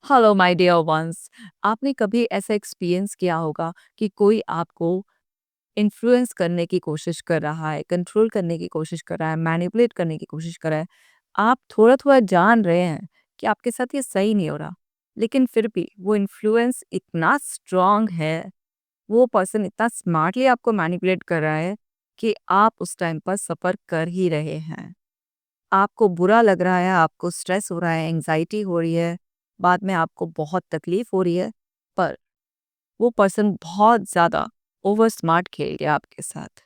Hello my dear ones. आपने कभी ऐसा एक्सपीरियंस किया होगा कि कोई आपको इन्फ्लुएंस करने की कोशिश कर रहा है, कंट्रोल करने की कोशिश कर रहा है, मैनिपुलेट करने की कोशिश कर रहा है। आप थोड़ा-थोड़ा जान रहे हैं कि आपके साथ ये सही नहीं हो रहा, लेकिन फिर भी वो इन्फ्लुएंस इतना स्ट्रॉन्ग है, वो पर्सन इतना स्मार्टली आपको मैनिपुलेट कर रहा है कि आप उस टाइम पर सफ़र कर ही रहे हैं। आपको बुरा लग रहा है, आपको स्ट्रेस हो रहा है, एंग्ज़ायटी हो रही है, बाद में आपको बहुत तकलीफ़ हो रही है, पर वो पर्सन बहुत ज़्यादा ओवर स्मार्ट खेल गया आपके साथ,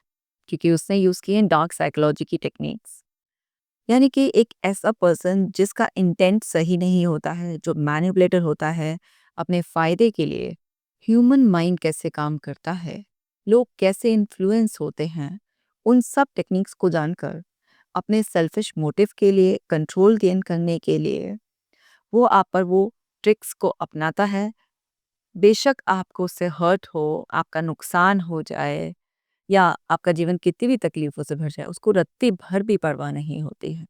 क्योंकि उसने यूज़ किए डार्क साइकोलॉजी की टेक्निक्स। यानी कि एक ऐसा पर्सन जिसका इंटेंट सही नहीं होता है, जो मैनिपुलेटर होता है अपने फ़ायदे के लिए। ह्यूमन माइंड कैसे काम करता है, लोग कैसे इन्फ्लुएंस होते हैं, उन सब टेक्निक्स को जानकर अपने सेल्फिश मोटिव के लिए, कंट्रोल गेन करने के लिए वो आप पर वो ट्रिक्स को अपनाता है। बेशक आपको उससे हर्ट हो, आपका नुकसान हो जाए या आपका जीवन कितनी भी तकलीफ़ों से भर जाए, उसको रत्ती भर भी परवाह नहीं होती है।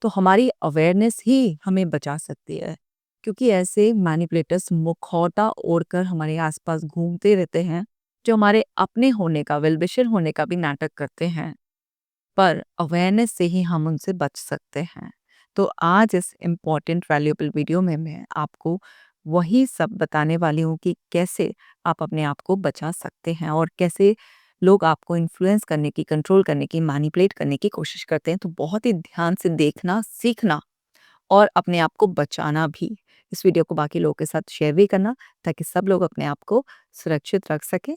तो हमारी अवेयरनेस ही हमें बचा सकती है, क्योंकि ऐसे मैनिपुलेटर्स मुखौटा ओढ़कर हमारे आस-पास घूमते रहते हैं, जो हमारे अपने होने का, वेल विशर होने का भी नाटक करते हैं। पर अवेयरनेस से ही हम उनसे बच सकते हैं। तो आज इस इम्पोर्टेंट वैल्यूएबल वीडियो में मैं आपको वही सब बताने वाली हूँ कि कैसे आप अपने आप को बचा सकते हैं और कैसे लोग आपको इन्फ्लुएंस करने की, कंट्रोल करने की, मैनिपुलेट करने की कोशिश करते हैं। तो बहुत ही ध्यान से देखना, सीखना और अपने आप को बचाना भी। इस वीडियो को बाकी लोगों के साथ शेयर भी करना, ताकि सब लोग अपने आप को सुरक्षित रख सकें।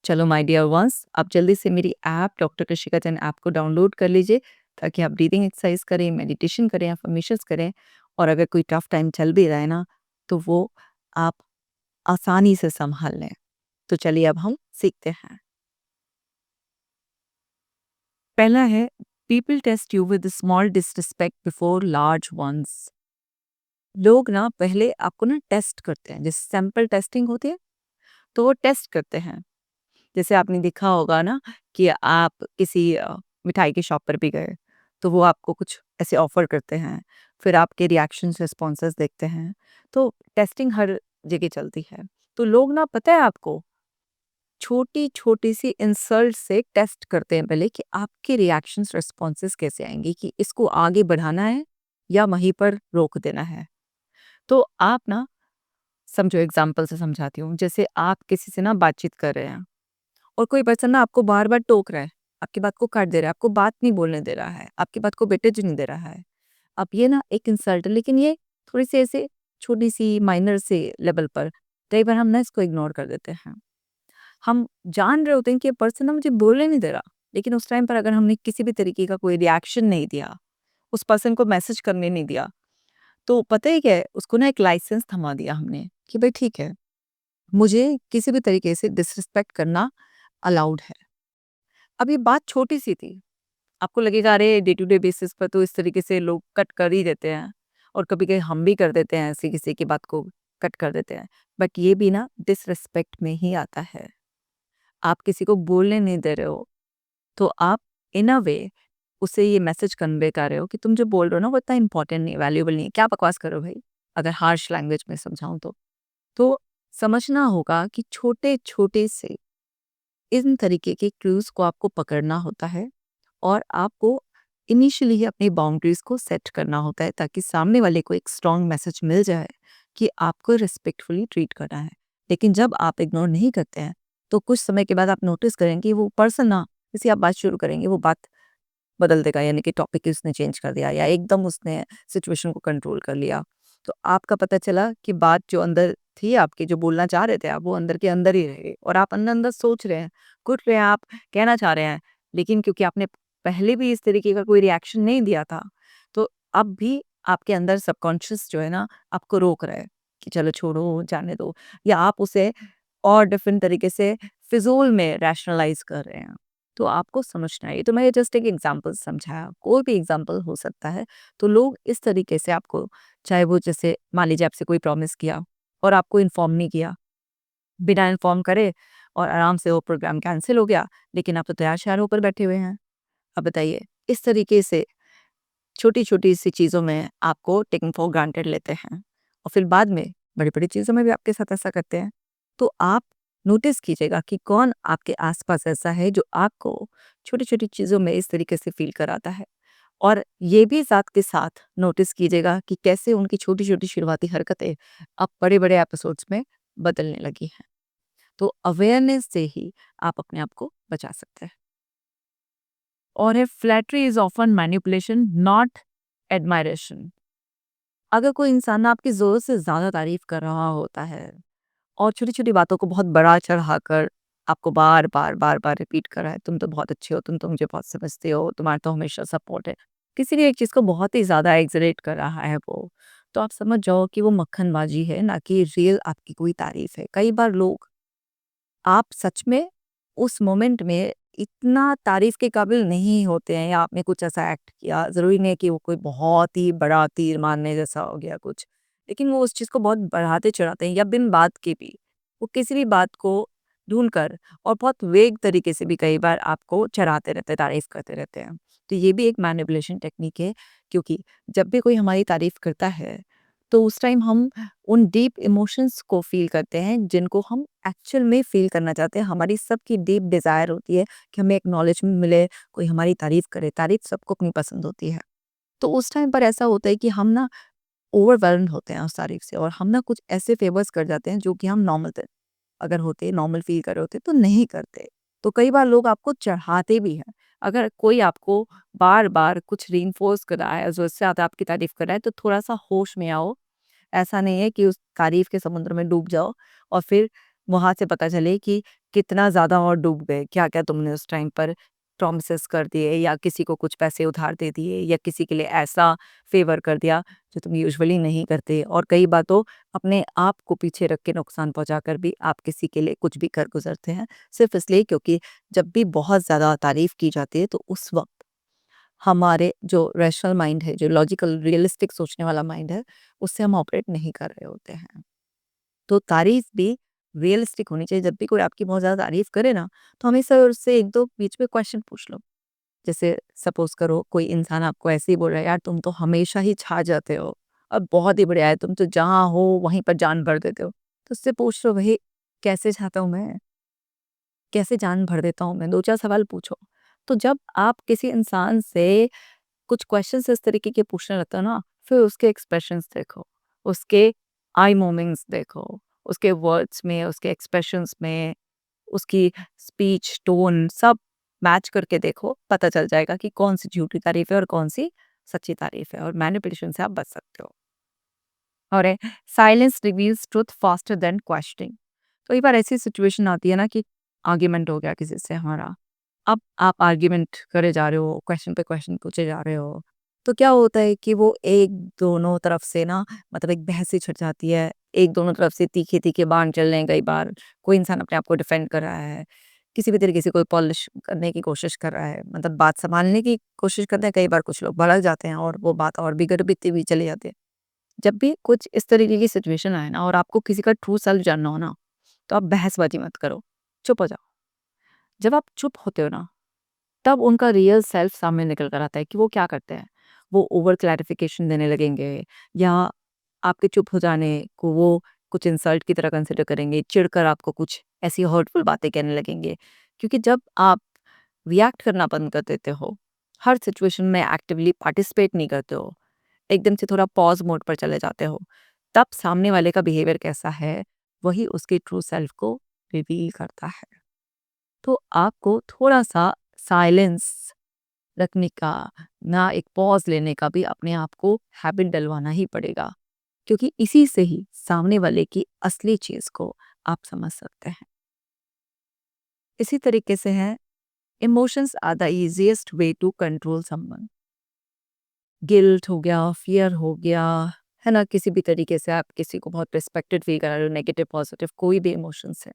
चलो माय डियर वंस, आप जल्दी से मेरी ऐप डॉक्टर कृषिका जैन ऐप को डाउनलोड कर लीजिए, ताकि आप ब्रीदिंग एक्सरसाइज करें, मेडिटेशन करें, अफर्मेशंस करें। और अगर कोई टफ टाइम चल भी रहा है ना, तो वो आप आसानी से संभाल लें। तो चलिए अब हम सीखते हैं। पहला है, people test you with small disrespect before large ones. लोग ना पहले आपको ना टेस्ट करते हैं, जैसे सैंपल टेस्टिंग होती है, तो वो टेस्ट करते हैं। जैसे आपने देखा होगा ना कि आप किसी मिठाई की शॉप पर भी गए, तो वो आपको कुछ ऐसे ऑफ़र करते हैं, फिर आपके रिएक्शंस, रिस्पॉन्सेज़ देखते हैं। तो टेस्टिंग हर जगह चलती है। तो लोग ना पता है आपको, छोटी-छोटी सी इंसल्ट से टेस्ट करते हैं पहले कि आपके रिएक्शंस, रिस्पॉन्सेज़ कैसे आएँगे, कि इसको आगे बढ़ाना है या वहीं पर रोक देना है। तो आप ना समझो, एग्ज़ाम्पल से समझाती हूँ। जैसे आप किसी से ना बातचीत कर रहे हैं और कोई पर्सन ना आपको बार-बार टोक रहा है, आपकी बात को काट दे रहा है, आपको बात नहीं बोलने दे रहा है, आपकी बात को वेटेज नहीं दे रहा है। अब ये ना एक इंसल्ट है, लेकिन ये थोड़ी-सी ऐसे छोटी-सी माइनर से लेवल पर, कई बार हम ना इसको इग्नोर कर देते हैं। हम जान रहे होते हैं कि ये पर्सन ना मुझे बोलने नहीं दे रहा, लेकिन उस टाइम पर अगर हमने किसी भी तरीके का कोई रिएक्शन नहीं दिया, उस पर्सन को मैसेज करने नहीं दिया, तो पता है क्या है? उसको ना एक लाइसेंस थमा दिया हमने कि भई ठीक है, मुझे किसी भी तरीके से डिसरिस्पेक्ट करना अलाउड है। अब ये बात छोटी-सी थी। आपको लगेगा अरे डे टू डे बेसिस पर तो इस तरीके से लोग कट कर ही देते हैं, और कभी-कभी हम भी कर देते हैं, ऐसे किसी की बात को कट कर देते हैं। बट ये भी ना डिसरिस्पेक्ट में ही आता है। आप किसी को बोलने नहीं दे रहे हो, तो आप इन अ वे उसे ये मैसेज कन्वे कर रहे हो कि तुम जो बोल रहे हो ना वो इतना इंपॉर्टेंट नहीं है, वैल्यूएबल नहीं है। क्या बकवास कर रहे हो भाई? अगर हार्श लैंग्वेज में समझाऊँ तो। तो समझना होगा कि छोटे-छोटे से इन तरीके के क्लूज़ को आपको पकड़ना होता है, और आपको इनिशियली ही अपनी बाउंड्रीज को सेट करना होता है, ताकि सामने वाले को एक स्ट्रॉन्ग मैसेज मिल जाए कि आपको रिस्पेक्टफुली ट्रीट करना है। लेकिन जब आप इग्नोर नहीं करते हैं, तो कुछ समय के बाद आप नोटिस करेंगे कि वो पर्सन ना, जैसे आप बात शुरू करेंगे वो बात बदल देगा, यानी कि टॉपिक ही उसने चेंज कर दिया या एकदम उसने सिचुएशन को कंट्रोल कर लिया। तो आपका पता चला कि बात जो अंदर थी आपकी, जो बोलना चाह रहे थे आप, वो अंदर के अंदर ही रह गई, और आप अंदर-अंदर सोच रहे हैं, कुट रहे हैं आप, कहना चाह रहे हैं, लेकिन क्योंकि आपने पहले भी इस तरीके का कोई रिएक्शन नहीं दिया था, तो अब भी आपके अंदर सबकॉन्शियस जो है ना, आपको रोक रहा है कि चलो छोड़ो, जाने दो, या आप उसे और डिफरेंट तरीके से फिज़ूल में रैशनलाइज़ कर रहे हैं। तो आपको समझना है, ये तो मैं जस्ट एक एग्जांपल समझाया, कोई भी एग्जांपल हो सकता है। तो लोग इस तरीके से आपको, चाहे वो जैसे मान लीजिए आपसे कोई प्रॉमिस किया और आपको इन्फॉर्म नहीं किया, बिना इन्फॉर्म करे, और आराम से वो प्रोग्राम कैंसिल हो गया, लेकिन आप तो तैयार-श्यार होकर बैठे हुए हैं। अब बताइए, इस तरीके से छोटी-छोटी सी चीज़ों में आपको टेकन फॉर ग्रांटेड लेते हैं, और फिर बाद में बड़ी-बड़ी चीज़ों में भी आपके साथ ऐसा करते हैं। तो आप नोटिस कीजिएगा कि कौन आपके आस-पास ऐसा है जो आपको छोटी-छोटी चीज़ों में इस तरीके से फ़ील कराता है। और ये भी साथ के साथ नोटिस कीजिएगा कि कैसे उनकी छोटी-छोटी शुरुआती हरकतें अब बड़े-बड़े एपिसोड्स में बदलने लगी हैं। तो अवेयरनेस से ही आप अपने आप को बचा सकते हैं। और है flattery is often manipulation not admiration. अगर कोई इंसान ना आपकी ज़रूरत से ज़्यादा तारीफ़ कर रहा होता है और छोटी-छोटी बातों को बहुत बड़ा चढ़ाकर आपको बार-बार, बार-बार रिपीट कर रहा है, तुम तो बहुत अच्छे हो, तुम तो मुझे बहुत समझते हो, तुम्हारा तो हमेशा सपोर्ट है। किसी भी एक चीज़ को बहुत ही ज़्यादा एक्ज़ैरेट कर रहा है वो, तो आप समझ जाओ कि वो मक्खनबाज़ी है, ना कि रियल आपकी कोई तारीफ़ है। कई बार लोग आप सच में उस मोमेंट में इतना तारीफ़ के काबिल नहीं होते हैं या आपने कुछ ऐसा एक्ट किया, ज़रूरी नहीं है कि वो कोई बहुत ही बड़ा तीर मारने जैसा हो गया कुछ। लेकिन वो उस चीज़ को बहुत बढ़ाते-चढ़ाते हैं या बिन बात के भी, वो किसी भी बात को ढूँढकर और बहुत वेग तरीके से भी कई बार आपको चढ़ाते रहते हैं, तारीफ़ करते रहते हैं। तो ये भी एक मैनिपुलेशन टेक्निक है, क्योंकि जब भी कोई हमारी तारीफ़ करता है, तो उस टाइम हम उन डीप इमोशंस को फ़ील करते हैं जिनको हम एक्चुअल में फ़ील करना चाहते हैं। हमारी सबकी डीप डिज़ायर होती है कि हमें एक्नॉलेजमेंट मिले, कोई हमारी तारीफ़ करे। तारीफ़ सबको अपनी पसंद होती है। तो उस टाइम पर ऐसा होता है कि हम ना ओवरवेल्म्ड होते हैं उस तारीफ़ से और हम ना कुछ ऐसे फ़ेवर्स कर जाते हैं जो कि हम नॉर्मल थे अगर होते नॉर्मल फ़ील कर रहे होते तो नहीं करते। तो कई बार लोग आपको चढ़ाते भी हैं। अगर कोई आपको बार-बार कुछ रिइंफोर्स कर रहा है, ज़रूरत से ज़्यादा आपकी तारीफ़ कर रहा है, तो थोड़ा-सा होश में आओ। ऐसा नहीं है कि उस तारीफ़ के समुद्र में डूब जाओ और फिर वहाँ से पता चले कि कितना ज़्यादा और डूब गए। क्या-क्या तुमने उस टाइम पर प्रॉमिसेस कर दिए या किसी को कुछ पैसे उधार दे दिए या किसी के लिए ऐसा फ़ेवर कर दिया जो तुम यूजुअली नहीं करते। और कई बार तो अपने आप को पीछे रख के नुकसान पहुँचाकर भी आप किसी के लिए कुछ भी कर गुज़रते हैं। सिर्फ़ इसलिए क्योंकि जब भी बहुत ज़्यादा तारीफ़ की जाती है तो उस वक़्त हमारे जो रैशनल माइंड है, जो लॉजिकल रियलिस्टिक सोचने वाला माइंड है, उससे हम ऑपरेट नहीं कर रहे होते हैं। तो तारीफ़ भी रियलिस्टिक होनी चाहिए। जब भी कोई आपकी बहुत ज़्यादा तारीफ़ करे ना, तो हमेशा उससे 1-2 बीच में क्वेश्चन पूछ लो। जैसे सपोज़ करो कोई इंसान आपको ऐसे ही बोल रहा है, "यार तुम तो हमेशा ही छा जाते हो, अब बहुत ही बढ़िया है, तुम तो जहाँ हो वहीं पर जान भर देते हो।" तो उससे पूछ लो, "भई कैसे छाता हूँ मैं? कैसे जान भर देता हूँ मैं?" 2-4 सवाल पूछो। तो जब आप किसी इंसान से कुछ क्वेश्चंस इस तरीके के पूछने लगता है ना, फिर उसके एक्सप्रेशंस देखो, उसके आई मूवमेंट्स देखो, उसके वर्ड्स में, उसके एक्सप्रेशंस में, उसकी स्पीच, टोन सब मैच करके देखो, पता चल जाएगा कि कौन-सी झूठी तारीफ़ है और कौन-सी सच्ची तारीफ़ है और मैनिपुलेशन से आप बच सकते हो। और है silence reveals truth faster than questioning. तो कई बार ऐसी सिचुएशन आती है ना कि आर्ग्यूमेंट हो गया किसी से हमारा। अब आप आर्ग्यूमेंट करे जा रहे हो, क्वेश्चन पे क्वेश्चन पूछे जा रहे हो, तो क्या होता है कि वो एक दोनों तरफ से ना मतलब एक बहस सी छिड़ जाती है। एक दोनों तरफ से तीखे-तीखे बाण चल रहे हैं कई बार। कोई इंसान अपने आप को डिफेंड कर रहा है, किसी भी तरीके से कोई पॉलिश करने की कोशिश कर रहा है, मतलब बात सँभालने की कोशिश करते हैं। कई बार कुछ लोग भड़क जाते हैं और वो बात और बिगड़-बिगड़ती हुई चली जाती है। जब भी कुछ इस तरीके की सिचुएशन आए ना और आपको किसी का ट्रू सेल्फ जानना हो ना, तो आप बहसबाजी मत करो, चुप हो जाओ। जब आप चुप होते हो ना, तब उनका रियल सेल्फ सामने निकल कर आता है कि वो क्या करते हैं। वो ओवर क्लैरिफिकेशन देने लगेंगे या आपके चुप हो जाने को वो कुछ इंसल्ट की तरह कंसिडर करेंगे, चिढ़कर आपको कुछ ऐसी हर्टफुल बातें कहने लगेंगे। क्योंकि जब आप रिएक्ट करना बंद कर देते हो, हर सिचुएशन में एक्टिवली पार्टिसिपेट नहीं करते हो, एकदम से थोड़ा पॉज़ मोड पर चले जाते हो, तब सामने वाले का बिहेवियर कैसा है, वही उसके ट्रू सेल्फ को रिवील करता है। तो आपको थोड़ा-सा साइलेंस रखने का, ना एक पॉज़ लेने का भी अपने आप को हैबिट डलवाना ही पड़ेगा, क्योंकि इसी से ही सामने वाले की असली चीज़ को आप समझ सकते हैं। इसी तरीके से है emotions are the easiest way to control someone. Guilt हो गया, फ़ियर हो गया, है ना? किसी भी तरीके से आप किसी को बहुत रिस्पेक्टेड फ़ील करा रहे हो, नेगेटिव, पॉज़िटिव कोई भी इमोशंस है।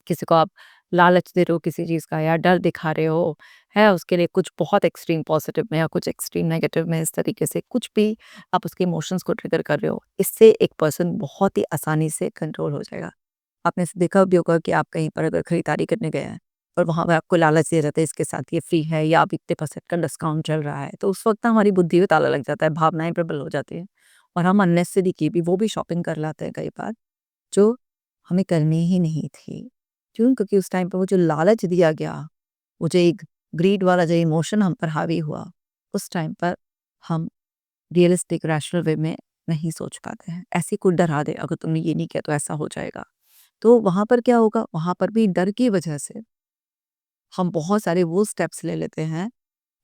किसी को आप लालच दे रहे हो किसी चीज़ का या डर दिखा रहे हो, है उसके लिए कुछ बहुत एक्सट्रीम पॉजिटिव में या कुछ एक्सट्रीम नेगेटिव में इस तरीके से कुछ भी आप उसके इमोशंस को ट्रिगर कर रहे हो, इससे एक पर्सन बहुत ही आसानी से कंट्रोल हो जाएगा। आपने ऐसे देखा भी होगा कि आप कहीं पर अगर खरीदारी करने गए हैं और वहाँ पे आपको लालच दिया जाता है इसके साथ ये फ्री है या अब इतने % का डिस्काउंट चल रहा है, तो उस वक़्त ना हमारी बुद्धि में ताला लग जाता है, भावनाएँ प्रबल हो जाती हैं और हम अननेसेसरी की भी वो भी शॉपिंग कर लाते हैं कई बार, जो हमें करनी ही नहीं थी। क्यों? क्योंकि उस टाइम पे वो जो लालच दिया गया, वो जो एक ग्रीड वाला जो इमोशन हम पर हावी हुआ, उस टाइम पर हम रियलिस्टिक रैशनल वे में नहीं सोच पाते हैं। ऐसे ही कोई डरा दे, अगर तुमने ये नहीं किया तो ऐसा हो जाएगा। तो वहाँ पर क्या होगा? वहाँ पर भी डर की वजह से हम बहुत सारे वो स्टेप्स ले लेते हैं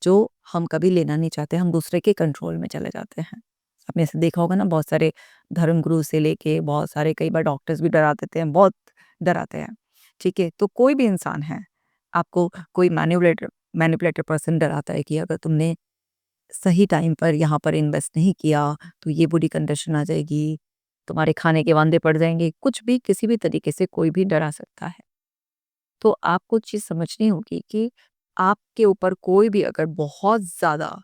जो हम कभी लेना नहीं चाहते, हम दूसरे के कंट्रोल में चले जाते हैं। आपने ऐसे देखा होगा ना, बहुत सारे धर्मगुरु से लेके बहुत सारे कई बार डॉक्टर्स भी डरा देते हैं, बहुत डराते हैं। ठीक है? तो कोई भी इंसान है, आपको कोई मैनिपुलेटर पर्सन डराता है कि अगर तुमने सही टाइम पर यहाँ पर इन्वेस्ट नहीं किया, तो ये बुरी कंडीशन आ जाएगी, तुम्हारे खाने के वांदे पड़ जाएँगे, कुछ भी किसी भी तरीके से कोई भी डरा सकता है। तो आपको चीज़ समझनी होगी कि आपके ऊपर कोई भी अगर बहुत ज़्यादा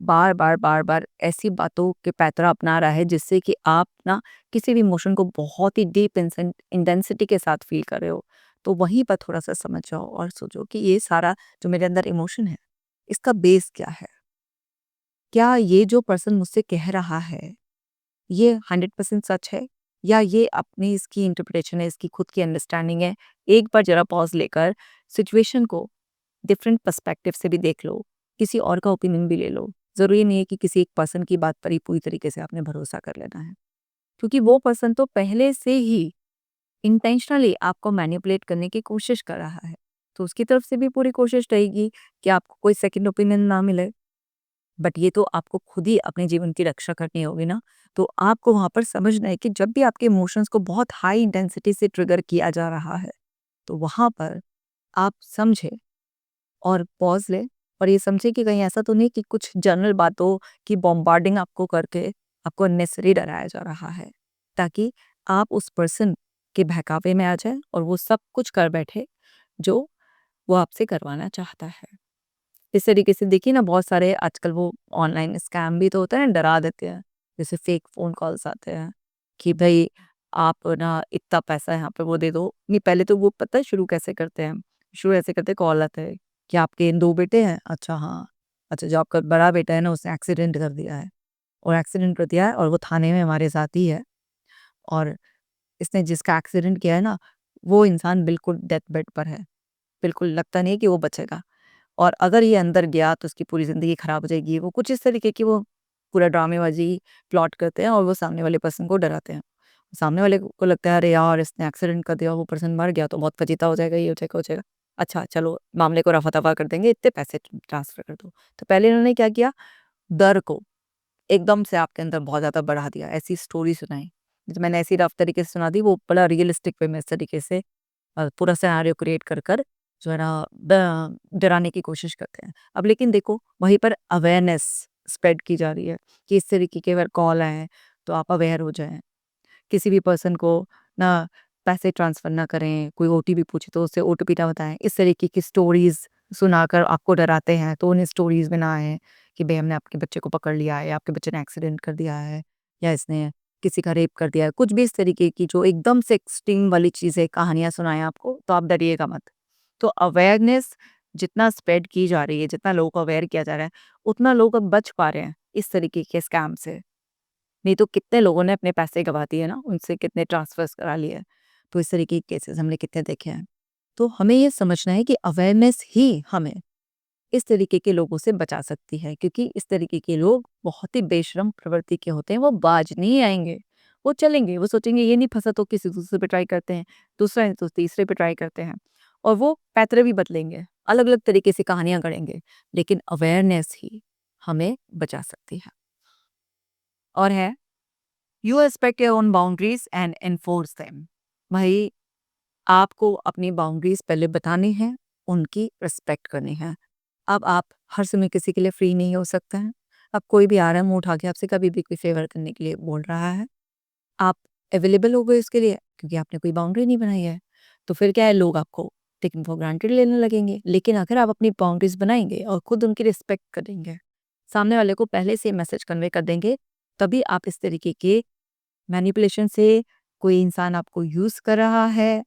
बार-बार ऐसी बातों के पैंतरा अपना रहा है जिससे कि आप ना किसी भी इमोशन को बहुत ही डीप इंटेंसिटी के साथ फ़ील कर रहे हो, तो वहीं पर थोड़ा-सा समझ जाओ और सोचो कि ये सारा जो मेरे अंदर इमोशन है, इसका बेस क्या है? क्या ये जो पर्सन मुझसे कह रहा है, ये 100% सच है? या ये अपनी इसकी इंटरप्रिटेशन है, इसकी खुद की अंडरस्टैंडिंग है? एक बार ज़रा पॉज़ लेकर सिचुएशन को डिफरेंट पर्सपेक्टिव से भी देख लो, किसी और का ओपिनियन भी ले लो। ज़रूरी नहीं है कि किसी एक पर्सन की बात पर ही पूरी तरीके से आपने भरोसा कर लेना है। क्योंकि वो पर्सन तो पहले से ही इंटेंशनली आपको मैनिपुलेट करने की कोशिश कर रहा है। तो उसकी तरफ से भी पूरी कोशिश रहेगी कि आपको कोई सेकंड ओपिनियन ना मिले। बट ये तो आपको खुद ही अपने जीवन की रक्षा करनी होगी ना। तो आपको वहाँ पर समझना है कि जब भी आपके इमोशंस को बहुत हाई इंटेंसिटी से ट्रिगर किया जा रहा है, तो वहाँ पर आप समझें और पॉज़ लें और ये समझें कि कहीं ऐसा तो नहीं कि कुछ जनरल बातों की बॉम्बार्डिंग आपको करके आपको अननेसेसरी डराया जा रहा है, ताकि आप उस पर्सन के बहकावे में आ जाएँ और वो सब कुछ कर बैठे जो वो आपसे करवाना चाहता है। इस तरीके से देखिए ना, बहुत सारे आजकल वो ऑनलाइन स्कैम भी तो होता है ना, डरा देते हैं। जैसे फेक फ़ोन कॉल्स आते हैं कि भई आप ना इतना पैसा यहाँ पे वो दे दो। नहीं, पहले तो वो पता है शुरू कैसे करते हैं? शुरू ऐसे करते हैं, कॉल आता है कि आपके 2 बेटे हैं? अच्छा हाँ। अच्छा, जो आपका बड़ा बेटा है ना, उसने एक्सीडेंट कर दिया है और एक्सीडेंट कर दिया है और वो थाने में हमारे साथ ही है और इसने जिसका एक्सीडेंट किया है ना, वो इंसान बिल्कुल डेथ बेड पर है। बिल्कुल लगता नहीं है कि वो बचेगा। और अगर ये अंदर गया तो उसकी पूरी ज़िंदगी खराब हो जाएगी। वो कुछ इस तरीके की वो पूरा ड्रामेबाज़ी प्लॉट करते हैं और वो सामने वाले पर्सन को डराते हैं। सामने वाले को लगता है अरे यार, इसने एक्सीडेंट कर दिया, वो पर्सन मर गया तो बहुत फजीता हो जाएगा, ये हो जाएगा, वो हो जाएगा। अच्छा चलो, मामले को रफ़ा-दफ़ा कर देंगे, इतने पैसे ट्रांसफ़र कर दो। तो पहले इन्होंने क्या किया, डर को एकदम से आपके अंदर बहुत ज़्यादा बढ़ा दिया, ऐसी स्टोरी सुनाई। तो मैंने ऐसी रफ़ तरीके से सुना दी, वो बड़ा रियलिस्टिक वे में इस तरीके से पूरा सिनेरियो क्रिएट कर जो है ना डराने की कोशिश करते हैं। अब लेकिन देखो, वहीं पर अवेयरनेस स्प्रेड की जा रही है कि इस तरीके के अगर कॉल आएँ तो आप अवेयर हो जाएँ। किसी भी पर्सन को ना पैसे ट्रांसफ़र ना करें, कोई ओटीपी पूछे तो उसे ओटीपी ना बताएँ। इस तरीके की स्टोरीज़ सुनाकर आपको डराते हैं, तो उन स्टोरीज़ में ना आएँ कि भई हमने आपके बच्चे को पकड़ लिया है या आपके बच्चे ने एक्सीडेंट कर दिया है या इसने किसी का रेप कर दिया है। कुछ भी इस तरीके की जो एकदम से एक्सट्रीम वाली चीज़ें, कहानियाँ सुनाएँ आपको, तो आप डरिएगा मत। तो अवेयरनेस जितना स्प्रेड की जा रही है, जितना लोगों को अवेयर किया जा रहा है, उतना लोग अब बच पा रहे हैं इस तरीके के स्कैम से। नहीं तो कितने लोगों ने अपने पैसे गँवा दिए ना, उनसे कितने ट्रांसफ़र्स करा लिए। तो इस तरीके के केसेज़ हमने कितने देखे हैं। तो हमें ये समझना है कि अवेयरनेस ही हमें इस तरीके के लोगों से बचा सकती है, क्योंकि इस तरीके के लोग बहुत ही बेशर्म प्रवृत्ति के होते हैं, वो बाज नहीं आएँगे। वो चलेंगे, वो सोचेंगे ये नहीं फँसा तो किसी दूसरे पे ट्राई करते हैं, दूसरा है तो तीसरे पे ट्राई करते हैं और वो पैतरे भी बदलेंगे, अलग-अलग तरीके से कहानियाँ गढ़ेंगे, लेकिन अवेयरनेस ही हमें बचा सकती है। और है, you respect your own boundaries and enforce them. भाई, आपको अपनी बाउंड्रीज पहले बतानी है, उनकी रिस्पेक्ट करनी है। अब आप हर समय किसी के लिए फ्री नहीं हो सकते हैं। अब कोई भी आ रहा है मुंह उठा के आपसे कभी भी कोई फेवर करने के लिए बोल रहा है, आप अवेलेबल हो गए उसके लिए क्योंकि आपने कोई बाउंड्री नहीं बनाई है। तो फिर क्या है, लोग आपको टेकन फॉर ग्रांटेड लेने लगेंगे। लेकिन अगर आप अपनी बाउंड्रीज बनाएंगे और खुद उनकी रिस्पेक्ट करेंगे, सामने वाले को पहले से मैसेज कन्वे कर देंगे, तभी आप इस तरीके के मैनिपुलेशन से, कोई इंसान आपको यूज़ कर रहा है,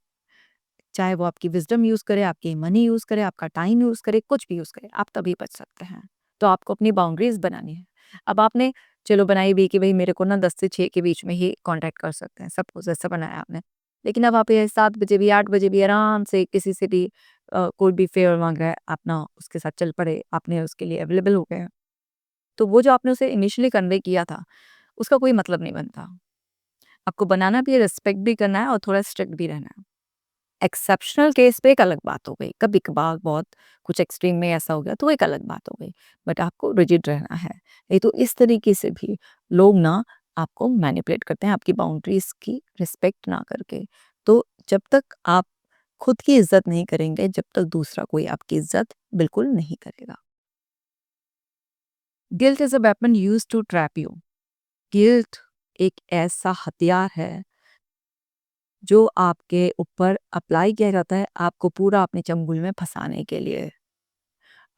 चाहे वो आपकी विज़डम यूज़ करे, आपकी मनी यूज़ करे, आपका टाइम यूज़ करे, कुछ भी यूज़ करे, आप तभी बच सकते हैं। तो आपको अपनी बाउंड्रीज़ बनानी है। अब आपने चलो बनाई भी कि भई मेरे को ना 10 से 6 के बीच में ही कॉन्टैक्ट कर सकते हैं, सपोज़ ऐसा बनाया आपने। लेकिन अब आप ये 7 बजे भी 8 बजे भी आराम से किसी से भी कोई भी फ़ेवर माँग रहा है, आप ना उसके साथ चल पड़े, आपने उसके लिए अवेलेबल हो गए। तो वो जो आपने उसे इनिशियली कन्वे किया था, उसका कोई मतलब नहीं बनता। आपको बनाना भी है, रिस्पेक्ट भी करना है और थोड़ा स्ट्रिक्ट भी रहना है। एक्सेप्शनल केस पे एक अलग बात हो गई, कभी-कभार बहुत कुछ एक्सट्रीम में ऐसा हो गया तो एक अलग बात हो गई, बट आपको रिजिड रहना है। नहीं तो इस तरीके से भी लोग ना आपको मैनिपुलेट करते हैं आपकी बाउंड्रीज़ की रिस्पेक्ट ना करके। तो जब तक आप खुद की इज़्ज़त नहीं करेंगे, जब तक दूसरा कोई आपकी इज़्ज़त बिल्कुल नहीं करेगा। Guilt is a weapon used to trap you. Guilt एक ऐसा हथियार है जो आपके ऊपर अप्लाई किया जाता है आपको पूरा अपने चंगुल में फँसाने के लिए।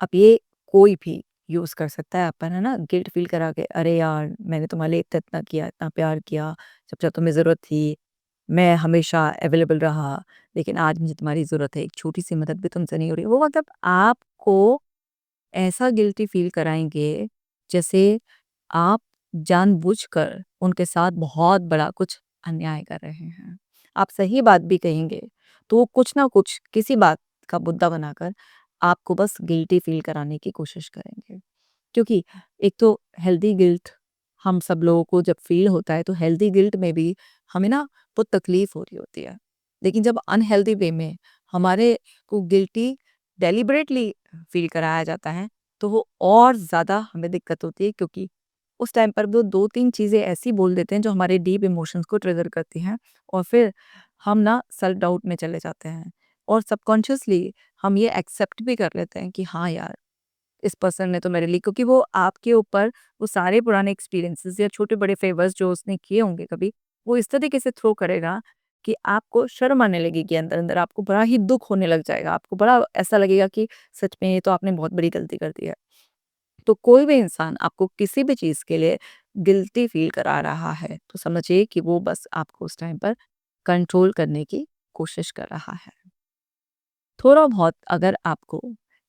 अब ये कोई भी यूज़ कर सकता है अपन है ना गिल्ट फ़ील करा के अरे यार! मैंने तुम्हारे लिए इतना-इतना किया, इतना प्यार किया, जब-जब तुम्हें ज़रूरत थी, मैं हमेशा अवेलेबल रहा, लेकिन आज मुझे तुम्हारी ज़रूरत है, एक छोटी-सी मदद भी तुमसे नहीं हो रही। वो मतलब आपको ऐसा गिल्टी फ़ील कराएँगे, जैसे आप जानबूझकर उनके साथ बहुत बड़ा कुछ अन्याय कर रहे हैं। आप सही बात भी कहेंगे, तो वो कुछ ना कुछ किसी बात का मुद्दा बनाकर आपको बस गिल्टी फ़ील कराने की कोशिश करेंगे। क्योंकि एक तो हेल्दी गिल्ट हम सब लोगों को जब फ़ील होता है, तो हेल्दी गिल्ट में भी हमें ना बहुत तकलीफ़ हो रही होती है। लेकिन जब अनहेल्दी वे में हमारे को गिल्टी डेलिबरेटली फ़ील कराया जाता है, तो वो और ज़्यादा हमें दिक्कत होती है क्योंकि उस टाइम पर वो 2-3 चीज़ें ऐसी बोल देते हैं जो हमारे डीप इमोशंस को ट्रिगर करती हैं और फिर हम ना सेल्फ डाउट में चले जाते हैं और सबकॉन्शियसली हम ये एक्सेप्ट भी कर लेते हैं कि हाँ यार, इस पर्सन ने तो मेरे लिए क्योंकि वो आपके ऊपर वो सारे पुराने एक्सपीरियंसेस या छोटे-बड़े फेवर्स जो उसने किए होंगे कभी, वो इस तरीके से थ्रो करेगा कि आपको शर्म आने लगेगी अंदर-अंदर, आपको बड़ा ही दुःख होने लग जाएगा, आपको बड़ा ऐसा लगेगा कि सच में ये तो आपने बहुत बड़ी गलती कर दी है। तो कोई भी इंसान आपको किसी भी चीज़ के लिए गिल्टी फ़ील करा रहा है, तो समझिए कि वो बस आपको उस टाइम पर कंट्रोल करने की कोशिश कर रहा है। थोड़ा बहुत अगर आपको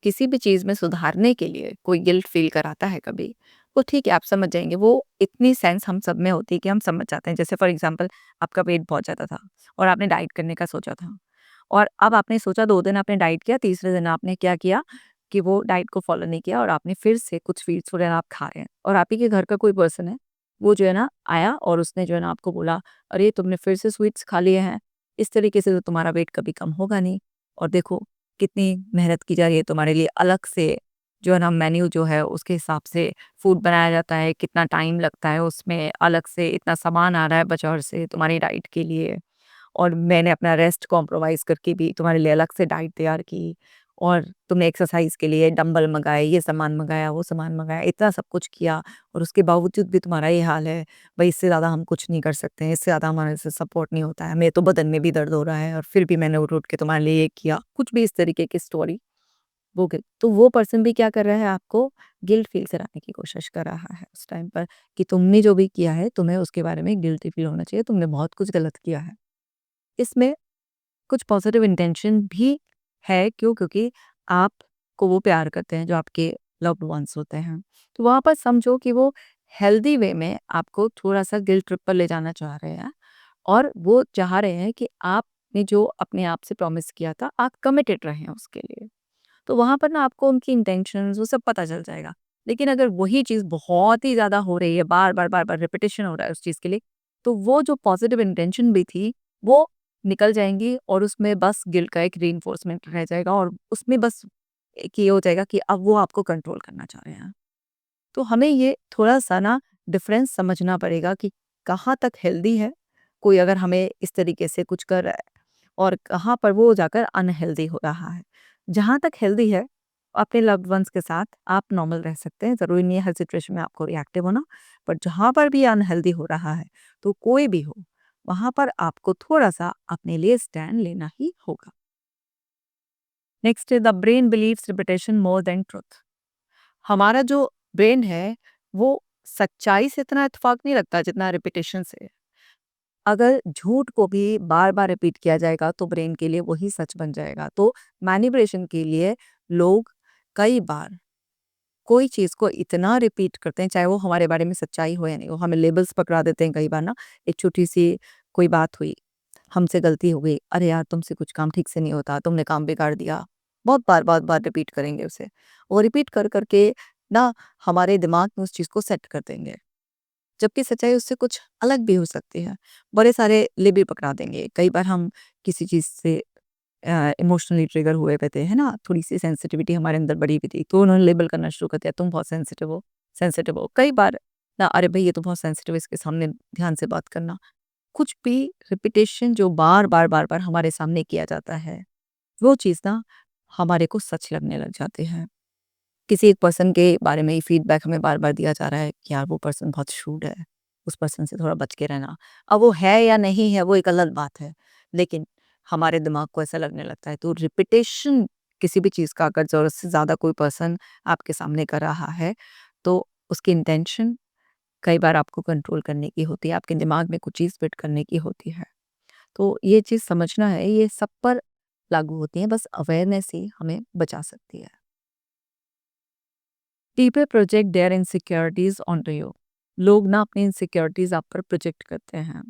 किसी भी चीज़ में सुधारने के लिए कोई गिल्ट फ़ील कराता है कभी, वो ठीक है आप समझ जाएँगे। वो इतनी सेंस हम सब में होती है कि हम समझ जाते हैं। जैसे फॉर एग्ज़ाम्पल आपका वेट बहुत ज़्यादा था और आपने डाइट करने का सोचा था और अब आपने सोचा 2 दिन आपने डाइट किया, तीसरे दिन आपने क्या किया कि वो डाइट को फ़ॉलो नहीं किया और आपने फिर से कुछ स्वीट्स वग़ैरह आप खा रहे हैं और आप ही के घर का कोई पर्सन है, वो जो है ना आया और उसने जो है ना आपको बोला, "अरे! तुमने फिर से स्वीट्स खा लिए हैं, इस तरीके से तो तुम्हारा वेट कभी कम होगा नहीं।" और देखो कितनी मेहनत की जा रही है तुम्हारे लिए अलग से जो है ना मेन्यू जो है उसके हिसाब से फूड बनाया जाता है, कितना टाइम लगता है उसमें, अलग से इतना सामान आ रहा है बाज़ार से तुम्हारी डाइट के लिए। और मैंने अपना रेस्ट कॉम्प्रोमाइज़ करके भी तुम्हारे लिए अलग से डाइट तैयार की और तुमने एक्सरसाइज़ के लिए डंबल मँगाए, ये सामान मँगाया, वो सामान मँगाया, इतना सब कुछ किया और उसके बावजूद भी तुम्हारा ये हाल है, भई इससे ज़्यादा हम कुछ नहीं कर सकते हैं, इससे ज़्यादा हमारे से सपोर्ट नहीं होता है, मेरे तो बदन में भी दर्द हो रहा है और फिर भी मैंने उठ-उठ के तुम्हारे लिए ये किया। कुछ भी इस तरीके की स्टोरी वो तो वो पर्सन भी क्या कर रहा है आपको गिल्ट फ़ील कराने की कोशिश कर रहा है उस टाइम पर कि तुमने जो भी किया है, तुम्हें उसके बारे में गिल्टी फ़ील होना चाहिए, तुमने बहुत कुछ गलत किया है। इसमें कुछ पॉजिटिव इंटेंशन भी है क्योंकि आपको वो प्यार करते हैं जो आपके लव्ड वंस होते हैं। तो वहाँ पर समझो कि वो हेल्दी वे में आपको थोड़ा-सा गिल्ट ट्रिप पर ले जाना चाह रहे हैं और वो चाह रहे हैं कि आपने जो अपने आप से प्रॉमिस किया था, आप कमिटेड रहें उसके लिए। तो वहाँ पर ना आपको उनकी इंटेंशंस वो सब पता चल जाएगा। लेकिन अगर वही चीज़ बहुत ही ज़्यादा हो रही है, बार-बार, बार-बार रिपिटिशन हो रहा है उस चीज़ के लिए, तो वो जो पॉजिटिव इंटेंशन भी थी, वो निकल जाएँगी और उसमें बस गिल्ट का एक रीइंफोर्समेंट रह जाएगा और उसमें बस एक ये हो जाएगा कि अब वो आपको कंट्रोल करना चाह रहे हैं। तो हमें ये थोड़ा-सा ना डिफ़रेंस समझना पड़ेगा कि कहाँ तक हेल्दी है, कोई अगर हमें इस तरीके से कुछ कर रहा है और कहाँ पर वो जाकर अनहेल्दी हो रहा है। जहाँ तक हेल्दी है, अपने लव्ड वन्स के साथ आप नॉर्मल रह सकते हैं, ज़रूरी नहीं है हर सिचुएशन में आपको रिएक्टिव होना, बट जहाँ पर भी अनहेल्दी हो रहा है, तो कोई भी हो, वहाँ पर आपको थोड़ा-सा अपने लिए स्टैंड लेना ही होगा। Next the brain believes repetition more than truth. हमारा जो ब्रेन है, वो सच्चाई से इतना इत्तेफ़ाक नहीं रखता जितना रिपिटेशन से। अगर झूठ को भी बार-बार रिपीट किया जाएगा तो ब्रेन के लिए वही सच बन जाएगा। तो मैनिपुलेशन के लिए लोग कई बार कोई चीज़ को इतना रिपीट करते हैं, चाहे वो हमारे बारे में सच्चाई हो या नहीं हो, हमें लेबल्स पकड़ा देते हैं कई बार ना। एक छोटी-सी कोई बात हुई, हमसे गलती हो गई, "अरे यार, तुमसे कुछ काम ठीक से नहीं होता, तुमने काम बिगाड़ दिया।" बहुत बार, बहुत बार रिपीट करेंगे उसे। वो रिपीट कर के ना हमारे दिमाग में उस चीज़ को सेट कर देंगे। जबकि सच्चाई उससे कुछ अलग भी हो सकती है। बड़े सारे लेबल पकड़ा देंगे। कई बार हम किसी चीज़ से इमोशनली ट्रिगर हुए हुए थे, है ना? थोड़ी-सी सेंसिटिविटी हमारे अंदर बढ़ी हुई थी, तो उन्होंने लेबल करना शुरू कर दिया, तुम बहुत सेंसिटिव हो। कई बार ना, अरे भई ये तो बहुत सेंसिटिव है, इसके सामने ध्यान से बात करना। कुछ भी रिपिटेशन जो बार-बार, बार-बार हमारे सामने किया जाता है, वो चीज़ ना हमारे को सच लगने लग जाती है। किसी एक पर्सन के बारे में ही फीडबैक हमें बार-बार दिया जा रहा है कि यार वो पर्सन बहुत शूड है, उस पर्सन से थोड़ा बच के रहना। अब वो है या नहीं है वो एक अलग बात है, लेकिन हमारे दिमाग को ऐसा लगने लगता है। तो रिपिटेशन किसी भी चीज़ का अगर ज़रूरत से ज़्यादा कोई पर्सन आपके सामने कर रहा है, तो उसकी इंटेंशन कई बार आपको कंट्रोल करने की होती है, आपके दिमाग में कुछ चीज़ फिट करने की होती है। तो ये चीज़ समझना है, ये सब पर लागू होती है, बस अवेयरनेस ही हमें बचा सकती है। People project their insecurities onto you. लोग ना अपनी इनसिक्योरिटीज आप पर प्रोजेक्ट करते हैं।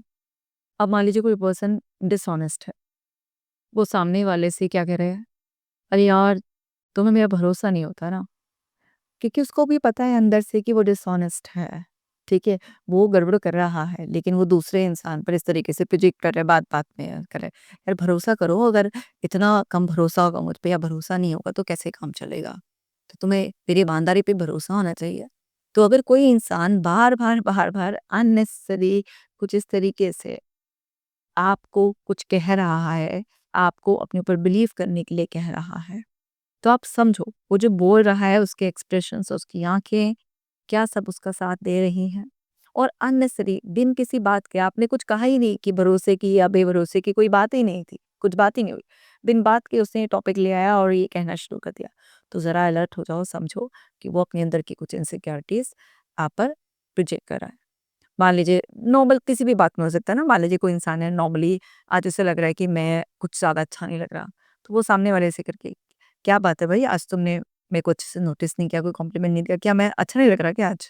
अब मान लीजिए कोई पर्सन डिसऑनेस्ट है, वो सामने वाले से क्या कह रहे हैं, अरे यार, तुम्हें मेरा भरोसा नहीं होता ना, क्योंकि उसको भी पता है अंदर से कि वो डिसऑनेस्ट है। ठीक है, वो गड़बड़ कर रहा है, लेकिन वो दूसरे इंसान पर इस तरीके से प्रोजेक्ट कर रहा है, बात बात में कर रहा है, यार भरोसा करो, अगर इतना कम भरोसा होगा मुझ पे या भरोसा नहीं होगा तो कैसे काम चलेगा। तो तुम्हें मेरी ईमानदारी पे भरोसा होना चाहिए। तो अगर कोई इंसान बार-बार, बार-बार अननेसेसरी कुछ इस तरीके से आपको कुछ कह रहा है, आपको अपने ऊपर बिलीव करने के लिए कह रहा है, तो आप समझो, वो जो बोल रहा है उसके एक्सप्रेशंस, उसकी आँखें, क्या सब उसका साथ दे रही हैं? और अननेसेसरी बिन किसी बात के आपने कुछ कहा ही नहीं कि भरोसे की या बेभरोसे की कोई बात ही नहीं थी, कुछ बात ही नहीं हुई। बिन बात के उसने टॉपिक ले आया और ये कहना शुरू कर दिया। तो ज़रा अलर्ट हो जाओ, समझो कि वो अपने अंदर की कुछ इनसिक्योरिटीज़ आप पर प्रोजेक्ट कर रहा है। मान लीजिए नॉर्मल किसी भी बात में हो सकता है ना, मान लीजिए कोई इंसान है नॉर्मली आज उसे लग रहा है कि मैं कुछ ज़्यादा अच्छा नहीं लग रहा, तो वो सामने वाले से करके, "क्या बात है भई, आज तुमने मेरे को अच्छे से नोटिस नहीं किया, कोई कॉम्प्लीमेंट नहीं दिया, क्या मैं अच्छा नहीं लग रहा क्या आज?"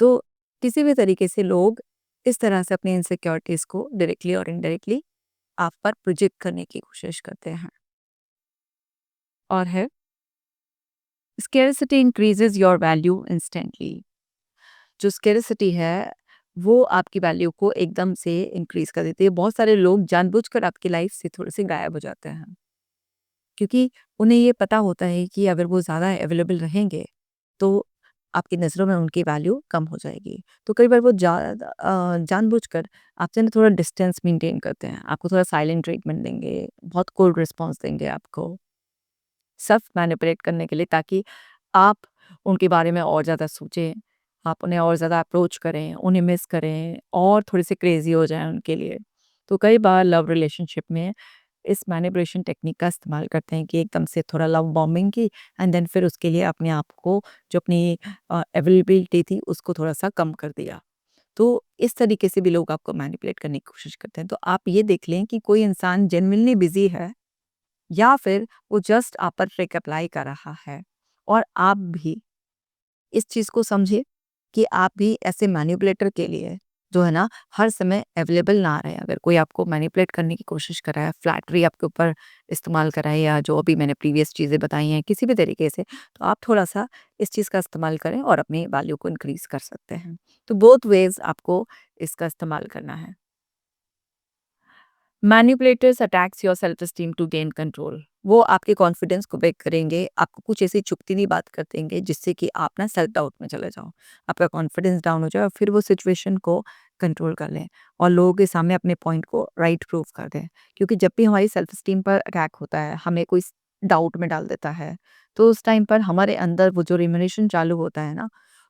तो किसी भी तरीके से लोग इस तरह से अपनी इनसिक्योरिटीज़ को डायरेक्टली और इनडायरेक्टली आप पर प्रोजेक्ट करने की कोशिश करते हैं। और है, scarcity increases your value instantly. जो स्कैरसिटी है वो आपकी वैल्यू को एकदम से इंक्रीज कर देती है। बहुत सारे लोग जानबूझकर आपकी लाइफ से थोड़े से गायब हो जाते हैं, क्योंकि उन्हें ये पता होता है कि अगर वो ज़्यादा अवेलेबल रहेंगे तो आपकी नज़रों में उनकी वैल्यू कम हो जाएगी। तो कई बार वो जानबूझकर आपसे ना थोड़ा डिस्टेंस मेंटेन करते हैं, आपको थोड़ा साइलेंट ट्रीटमेंट देंगे, बहुत कोल्ड रिस्पॉन्स देंगे आपको, सेल्फ मैनिपुलेट करने के लिए, ताकि आप उनके बारे में और ज़्यादा सोचें, आप उन्हें और ज़्यादा अप्रोच करें, उन्हें मिस करें और थोड़े-से क्रेज़ी हो जाएँ उनके लिए। तो कई बार लव रिलेशनशिप में इस मैनिपुलेशन टेक्निक का इस्तेमाल करते हैं कि एकदम से थोड़ा लव बॉम्बिंग की, एंड देन फिर उसके लिए अपने आप को, जो अपनी अवेलेबिलिटी थी उसको थोड़ा-सा कम कर दिया। तो इस तरीके से भी लोग आपको मैनिपुलेट करने की कोशिश करते हैं। तो आप ये देख लें कि कोई इंसान जेनुइनली बिज़ी है या फिर वो जस्ट आप पर ट्रिक अप्लाई कर रहा है, और आप भी इस चीज़ को समझिए कि आप भी ऐसे मैनिपुलेटर के लिए जो है ना हर समय अवेलेबल ना रहें। अगर कोई आपको मैनिपुलेट करने की कोशिश कर रहा है, फ्लैटरी आपके ऊपर इस्तेमाल कर रहा है, या जो अभी मैंने प्रीवियस चीज़ें बताई हैं किसी भी तरीके से, तो आप थोड़ा-सा इस चीज़ का इस्तेमाल करें और अपनी वैल्यू को इंक्रीज़ कर सकते हैं। तो बोथ वेज़ आपको इसका इस्तेमाल करना है। Manipulators attacks your self esteem to gain control. वो आपके कॉन्फिडेंस को ब्रेक करेंगे, आपको कुछ ऐसी चुभती बात कर देंगे जिससे कि आप ना सेल्फ डाउट में चले जाओ, आपका कॉन्फिडेंस डाउन हो जाए और फिर वो सिचुएशन को कंट्रोल कर लें और लोगों के सामने अपने पॉइंट को राइट प्रूव कर दें। क्योंकि जब भी हमारी सेल्फ एस्टीम पर अटैक होता है, हमें कोई डाउट में डाल देता है, तो उस टाइम पर हमारे अंदर वो जो रिमिनेशन चालू होता है ना,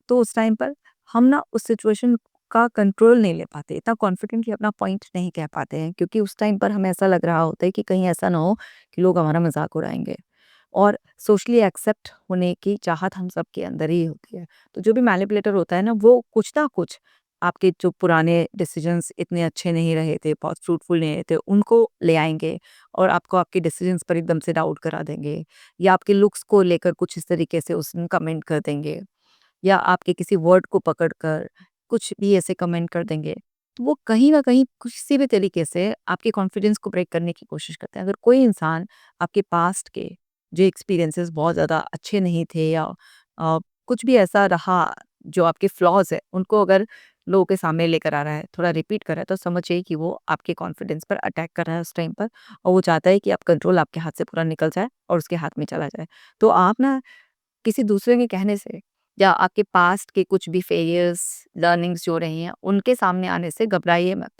तो उस टाइम पर हम ना उस सिचुएशन का कंट्रोल नहीं ले पाते, इतना कॉन्फिडेंटली अपना पॉइंट नहीं कह पाते हैं, क्योंकि उस टाइम पर हमें ऐसा लग रहा होता है कि कहीं ऐसा ना हो कि लोग हमारा मज़ाक उड़ाएँगे, और सोशली एक्सेप्ट होने की चाहत हम सबके अंदर ही होती है। तो जो भी मैनिपुलेटर होता है ना, वो कुछ ना कुछ आपके जो पुराने डिसीजंस इतने अच्छे नहीं रहे थे, बहुत फ्रूटफुल नहीं रहे थे, उनको ले आएँगे और आपको आपके डिसीजंस पर एकदम से डाउट करा देंगे, या आपके लुक्स को लेकर कुछ इस तरीके से उसमें कमेंट कर देंगे, या आपके किसी वर्ड को पकड़कर कुछ भी ऐसे कमेंट कर देंगे। तो वो कहीं न कहीं किसी भी तरीके से आपके कॉन्फिडेंस को ब्रेक करने की कोशिश करते हैं। अगर कोई इंसान आपके पास्ट के जो एक्सपीरियंसेस बहुत ज़्यादा अच्छे नहीं थे, या कुछ भी ऐसा रहा जो आपके फ्लॉज़ है, उनको अगर लोगों के सामने लेकर आ रहा है, थोड़ा रिपीट कर रहा है, तो समझिए कि वो आपके कॉन्फिडेंस पर अटैक कर रहा है उस टाइम पर, और वो चाहता है कि आप कंट्रोल आपके हाथ से पूरा निकल जाए और उसके हाथ में चला जाए। तो आप ना किसी दूसरे के कहने से, या आपके पास्ट के कुछ भी फेलियर्स, लर्निंग्स जो रही हैं, उनके सामने आने से घबराइए मत।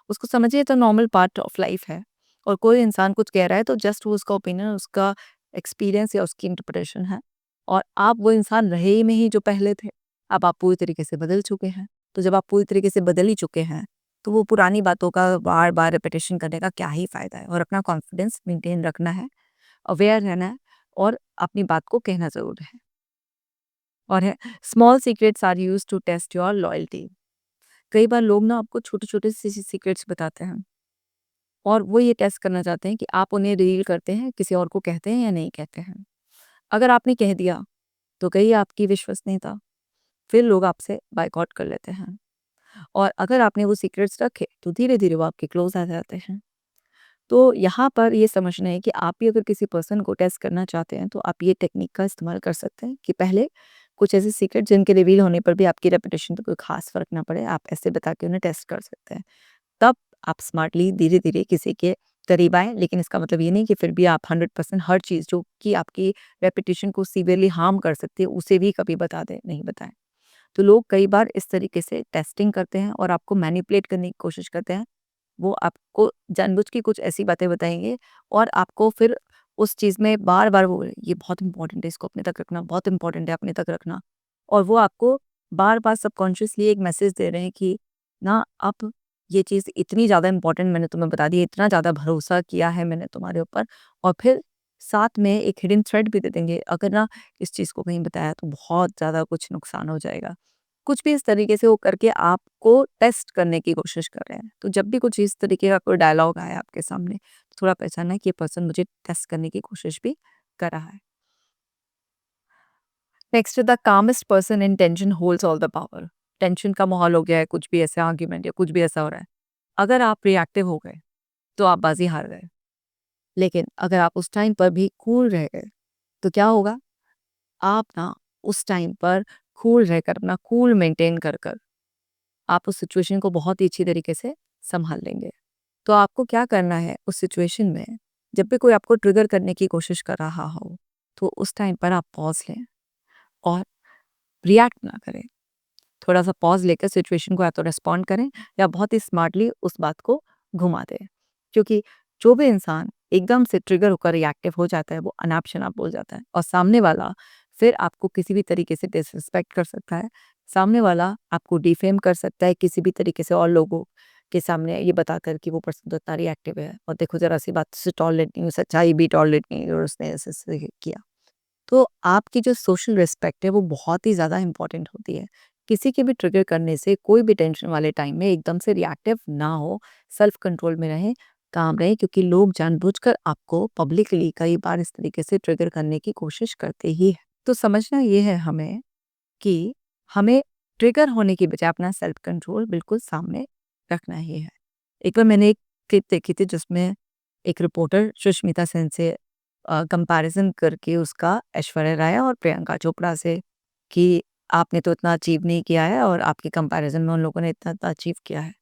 उसको समझिए तो नॉर्मल पार्ट ऑफ लाइफ है, और कोई इंसान कुछ कह रहा है तो जस्ट वो उसका ओपिनियन, उसका एक्सपीरियंस या उसकी इंटरप्रिटेशन है, और आप वो इंसान रहे ही नहीं जो पहले थे। अब आप पूरी तरीके से बदल चुके हैं। तो जब आप पूरी तरीके से बदल ही चुके हैं, तो वो पुरानी बातों का बार-बार रिपिटिशन करने का क्या ही फ़ायदा है, और अपना कॉन्फिडेंस मेंटेन रखना है, अवेयर रहना है, और अपनी बात को कहना ज़रूर है। और है, small secrets are used to test your loyalty. कई बार लोग ना आपको छोटे-छोटे से सीक्रेट्स बताते हैं, और वो ये टेस्ट करना चाहते हैं कि आप उन्हें रिवील करते हैं, किसी और को कहते हैं या नहीं कहते हैं। अगर आपने कह दिया, तो कहीं आपकी विश्वसनीयता, फिर लोग आपसे बायकॉट कर लेते हैं, और अगर आपने वो सीक्रेट्स रखे, तो धीरे-धीरे वो आपके क्लोज़ आ जाते हैं। तो यहाँ पर ये समझना है कि आप भी अगर किसी पर्सन को टेस्ट करना चाहते हैं, तो आप ये टेक्निक का इस्तेमाल कर सकते हैं कि पहले कुछ ऐसे सीक्रेट जिनके रिवील होने पर भी आपकी रेपुटेशन पे कोई खास फ़र्क ना पड़े, आप ऐसे बता के उन्हें टेस्ट कर सकते हैं। तब आप स्मार्टली धीरे-धीरे किसी के करीब आएँ, लेकिन इसका मतलब ये नहीं कि फिर भी आप 100% हर चीज़ जो कि आपकी रेपुटेशन को सीवियरली हार्म कर सकती है, उसे भी कभी बता दें, नहीं बताएँ। तो लोग कई बार इस तरीके से टेस्टिंग करते हैं और आपको मैनिपुलेट करने की कोशिश करते हैं। वो आपको जानबूझ के कुछ ऐसी बातें बताएँगे, और आपको फिर उस चीज़ में बार-बार वो ये बहुत इम्पोर्टेंट है, इसको अपने तक रखना, बहुत इम्पोर्टेंट है, अपने तक रखना। और वो आपको बार-बार सबकॉन्शियसली एक मैसेज दे रहे हैं कि ना, अब ये चीज़ इतनी ज़्यादा इम्पोर्टेंट मैंने तुम्हें बता दी है, इतना ज़्यादा भरोसा किया है मैंने तुम्हारे ऊपर, और फिर साथ में एक हिडन थ्रेट भी दे देंगे, अगर ना इस चीज़ को कहीं बताया तो बहुत ज़्यादा कुछ नुकसान हो जाएगा। कुछ भी इस तरीके से वो करके आपको टेस्ट करने की कोशिश कर रहे हैं। तो जब भी कुछ इस तरीके का कोई डायलॉग आए आपके सामने, तो थोड़ा पहचानना कि ये पर्सन मुझे टेस्ट करने की कोशिश भी कर रहा है। Next, the calmest person in tension holds all the power. Tension का माहौल हो गया है, कुछ भी ऐसे आर्ग्यूमेंट या कुछ भी ऐसा हो रहा है। अगर आप रिएक्टिव हो गए, तो आप बाजी हार गए। लेकिन अगर आप उस टाइम पर भी कूल रह गए, तो क्या होगा? आप ना उस टाइम पर कूल रहकर, अपना कूल मेंटेन कर कर, आप उस सिचुएशन को बहुत ही अच्छी तरीके से संभाल लेंगे। तो आपको क्या करना है उस सिचुएशन में, जब भी कोई आपको ट्रिगर करने की कोशिश कर रहा हो, तो उस टाइम पर आप पॉज़ लें और रिएक्ट ना करें। थोड़ा-सा पॉज़ लेकर सिचुएशन को या तो रिस्पॉन्ड करें, या बहुत ही स्मार्टली उस बात को घुमा दें। क्योंकि जो भी इंसान एकदम से ट्रिगर होकर रिएक्टिव हो जाता है, वो अनाप-शनाप बोल जाता है, और सामने वाला फिर आपको किसी भी तरीके से डिसरिस्पेक्ट कर सकता है। सामने वाला आपको डिफेम कर सकता है किसी भी तरीके से, और लोगों के सामने ये बताकर कि वो पर्सन तो इतना रिएक्टिव है, और देखो ज़रा-सी बात से टॉलरेट नहीं हुई, सच्चाई भी टॉलरेट नहीं हुई, और उसने ऐसे-ऐसे किया। तो आपकी जो सोशल रिस्पेक्ट है, वो बहुत ही ज़्यादा इम्पोर्टेंट होती है। किसी के भी ट्रिगर करने से, कोई भी टेंशन वाले टाइम में एकदम से रिएक्टिव ना हो, सेल्फ कंट्रोल में रहें, काम रहें, क्योंकि लोग जानबूझकर आपको पब्लिकली कई बार इस तरीके से ट्रिगर करने की कोशिश करते ही हैं। तो समझना ये है हमें कि हमें ट्रिगर होने की बजाय अपना सेल्फ कंट्रोल बिल्कुल सामने रखना ही है। एक बार मैंने एक क्लिप देखी थी जिसमें एक रिपोर्टर सुष्मिता सेन से कंपैरिज़न करके उसका ऐश्वर्या राय और प्रियंका चोपड़ा से, कि आपने तो इतना अचीव नहीं किया है, और आपके कंपैरिज़न में उन लोगों ने इतना-इतना अचीव किया है।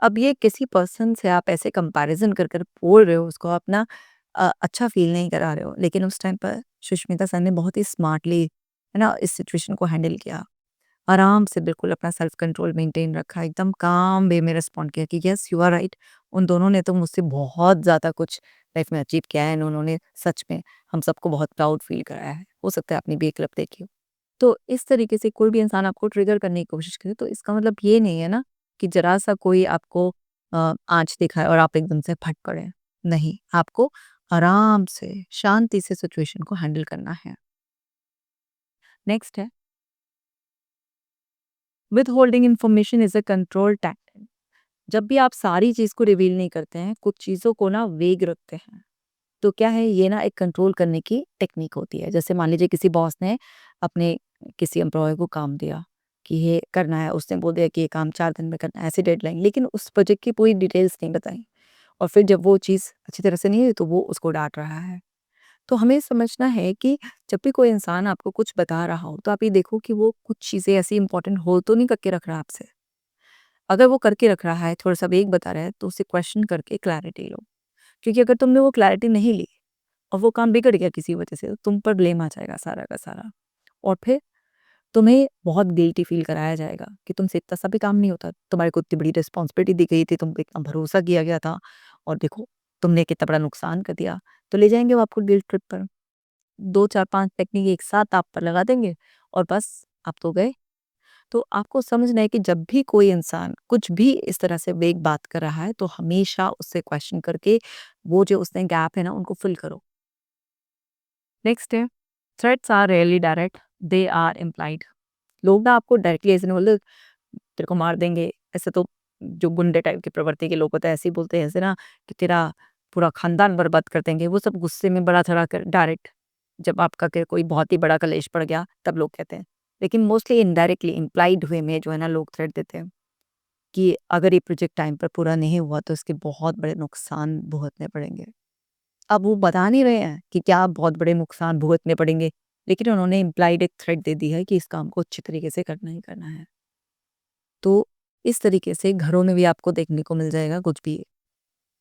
अब ये किसी पर्सन से आप ऐसे कंपैरिज़न कर कर बोल रहे हो, उसको अपना अच्छा फ़ील नहीं करा रहे हो। लेकिन उस टाइम पर सुष्मिता सेन ने बहुत ही स्मार्टली, है ना, इस सिचुएशन को हैंडल किया। आराम से बिल्कुल अपना सेल्फ कंट्रोल मेंटेन रखा, एकदम काम वे में रिस्पॉन्ड किया कि यस यू आर राइट, उन दोनों ने तो मुझसे बहुत ज़्यादा कुछ लाइफ में अचीव किया है, एंड उन्होंने सच में हम सबको बहुत प्राउड फील कराया है। हो सकता है आपने भी एक क्लिप देखी हो। तो इस तरीके से कोई भी इंसान आपको ट्रिगर करने की कोशिश करे, तो इसका मतलब ये नहीं है ना कि ज़रा-सा कोई आपको आँच दिखाए और आप एकदम से फट पड़ें। नहीं, आपको आराम से, शांति से सिचुएशन को हैंडल करना है। नेक्स्ट है, withholding information is a control tactic. जब भी आप सारी चीज़ को रिवील नहीं करते हैं, कुछ चीज़ों को ना वेग रखते हैं, तो क्या है ये ना एक कंट्रोल करने की टेक्निक होती है। जैसे मान लीजिए किसी बॉस ने अपने किसी एम्प्लॉय को काम दिया कि ये करना है, उसने बोल दिया कि ये काम 4 दिन में करना है, ऐसी डेडलाइन, लेकिन उस प्रोजेक्ट की पूरी डिटेल्स नहीं बताई और फिर जब वो चीज़ अच्छी तरह से नहीं हुई तो वो उसको डाँट रहा है। तो हमें समझना है कि जब भी कोई इंसान आपको कुछ बता रहा हो, तो आप ये देखो कि वो कुछ चीज़ें ऐसी इंपॉर्टेंट हो तो नहीं करके रख रहा आपसे। अगर वो करके रख रहा है, थोड़ा-सा वेग बता रहा है, तो उसे क्वेश्चन करके क्लैरिटी लो। क्योंकि अगर तुमने वो क्लैरिटी नहीं ली और वो काम बिगड़ गया किसी वजह से, तो तुम पर ब्लेम आ जाएगा सारा का सारा। और फिर तुम्हें बहुत गिल्टी फ़ील कराया जाएगा कि तुमसे इतना सा भी काम नहीं होता। तुम्हारे को इतनी बड़ी रिस्पॉन्सिबिलिटी दी गई थी, तुम पे इतना भरोसा किया गया था और देखो, तुमने कितना बड़ा नुकसान कर दिया। तो ले जाएँगे वो आपको गिल्ट ट्रिप पर। 2, 4, 5 टेक्निक एक साथ आप पर लगा देंगे और बस आप तो गए। तो आपको समझना है कि जब भी कोई इंसान कुछ भी इस तरह से वेग बात कर रहा है, तो हमेशा उससे क्वेश्चन करके वो जो उसने गैप है ना, उनको फिल करो। नेक्स्ट है, threats are rarely direct, they are implied. लोग ना आपको डायरेक्टली ऐसे नहीं बोलते तेरे को मार देंगे। ऐसे तो जो गुंडे टाइप की प्रवृत्ति के लोग होते हैं ऐसे ही बोलते हैं ऐसे ना कि तेरा पूरा खानदान बर्बाद कर देंगे। वो सब गुस्से में बड़ा थड़ा कर डायरेक्ट, जब आपका के कोई बहुत ही बड़ा कलेश पड़ गया तब लोग कहते हैं। लेकिन मोस्टली इनडायरेक्टली इम्प्लाइड वे में जो है ना लोग थ्रेट देते हैं कि अगर ये प्रोजेक्ट टाइम पर पूरा नहीं हुआ तो इसके बहुत बड़े नुकसान भुगतने पड़ेंगे। अब वो बता नहीं रहे हैं कि क्या बहुत बड़े नुकसान भुगतने पड़ेंगे, लेकिन उन्होंने इम्प्लाइड एक थ्रेट दे दी है कि इस काम को अच्छी तरीके से करना ही करना है। तो इस तरीके से घरों में भी आपको देखने को मिल जाएगा कुछ भी।